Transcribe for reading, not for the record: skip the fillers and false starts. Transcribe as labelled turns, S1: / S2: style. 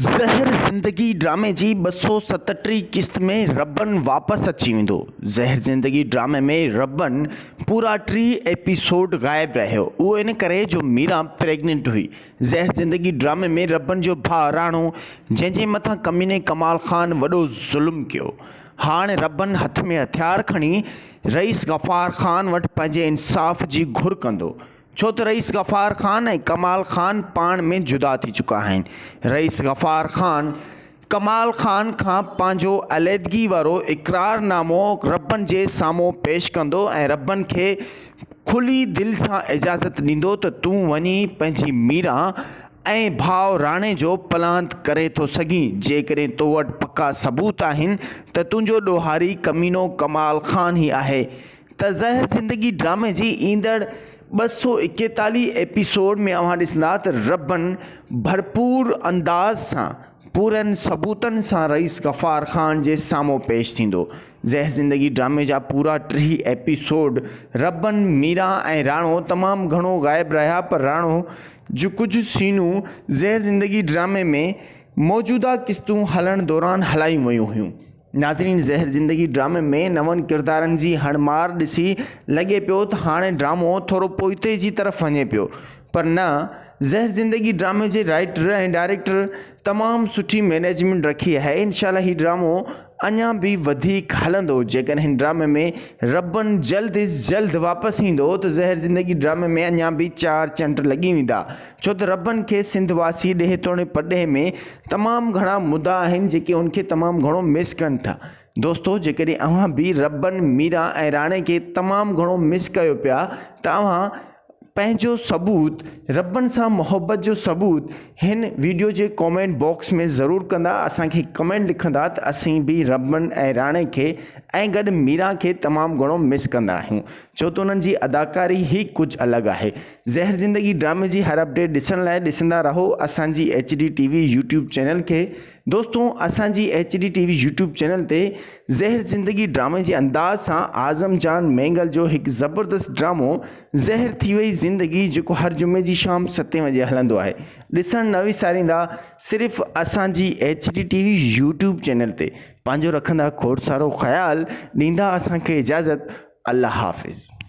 S1: ज़हर ज़िंदगी ड्रामे जी 237 किस्त में रब्बन वापस अची वेंदो। ज़हर ज़िंदगी ड्रामे में रब्बन पूरा 3 एपिसोड गायब रहियो। उहो इन करे जो मीरा प्रेग्नेंट हुई। ज़हर ज़िंदगी ड्रामे में रब्बन जो भाउ राणो जंहिंजे मथां कमीने कमाल खान वॾो ज़ुल्म कयो, हाणे रब्बन हथ में हथियार खणी रईस गफ़ार खान वटि पंहिंजे इंसाफ़ जी घुर कंदो। छो त रईस गफ़ार खान ऐं कमाल खान पाण में जुदा थी चुका आहिनि। रईस गफ़ार खान कमाल खान खां पंहिंजो अलहदगी वारो इक़रारनामो रब्बन जे साम्हूं पेश कंदो ऐं रब्बन खे खुली दिलि सां इजाज़त ॾींदो त तूं वञी पंहिंजी मीरा ऐं भाउ राणे जो पलांत करे थो सघीं। जेकॾहिं तो वटि पका सबूत आहिनि त तुंहिंजो ॾोहारी कमीनो कमाल खान ई आहे। त ज़हर ज़िंदगी ड्रामे जी ईंदड़ 241 एपिसोड में अव्हां ॾिसंदा त रब्बन भरपूर अंदाज़ सां पूरनि सबूतनि सां रईस गफ़ार खान जे साम्हूं पेश थींदो। ज़हर ज़िंदगी ड्रामे जा पूरा 3 एपिसोड रब्बन, मीरा ऐं राणो तमामु घणो गायब रहिया, पर राणो जो कुझु सीनूं ज़हर ज़िंदगी ड्रामे में मौजूदा क़िस्तूं हलण दौरान हलायूं वयूं हुयूं। नाज़रीन, ज़हर ज़िंदगी ड्रामे में नवनि किरदारनि जी हणमार ॾिसी लॻे पियो त हाणे ड्रामो थोरो पोइते जी तरफ़ वञे पियो, पर न। ज़हर ज़िंदगी ड्रामे जे राइटर ऐं डायरेक्टर तमामु सुठी मैनेजमेंट रखी आहे। इंशाल्लाह हीउ ड्रामो अञा बि वधीक हलंदो। जेकॾहिं हिन ड्रामे में रब्बन जल्द इज़ जल्द वापसि ईंदो त ज़हर ज़िंदगी ड्रामे में अञा बि 4 चंड लॻी वेंदा। छो त रब्बन खे सिंध वासी ॾे तोड़े पॾे में तमामु घणा मुद्दा आहिनि जेके उनखे तमामु घणो मिस कनि था। दोस्तो, जेकॾहिं अव्हां बि रब्बन, मीरा ऐं राणे खे तमामु घणो मिस कयो पिया त अव्हां पंहिंजो सबूत, रब्बन सां मोहब्बत जो सबूत हिन वीडियो जे कमेंट बॉक्स में ज़रूरु कंदा। असांखे कमेंट लिखंदा त असीं बि रब्बन ऐं राणे खे ऐं गॾु मीरा खे तमामु घणो मिस कंदा आहियूं, छो त उन्हनि जी अदाकारी ई कुझु अलॻि आहे। ज़हर ज़िंदगी ड्रामे जी हर अपडेट ॾिसण लाइ ॾिसंदा रहो असांजी HD TV यूट्यूब चैनल खे। दोस्तों, असांजी HD TV यूट्यूब चैनल ते ज़हर ज़िंदगी ड्रामे जे अंदाज़ सां आज़म जान मेंगल जो हिकु ज़बरदस्त ड्रामो ज़हर थी वई ज़िंदगी, जेको हर जुमे जी शाम 7 बजे हलंदो आहे, ॾिसण न विसारींदा सिर्फ़ु असांजी HD TV यूट्यूब चैनल ते। पंहिंजो रखंदा खोड़ सारो ख़्यालु, ॾींदा असांखे इजाज़त। अल्लाह हाफ़िज़।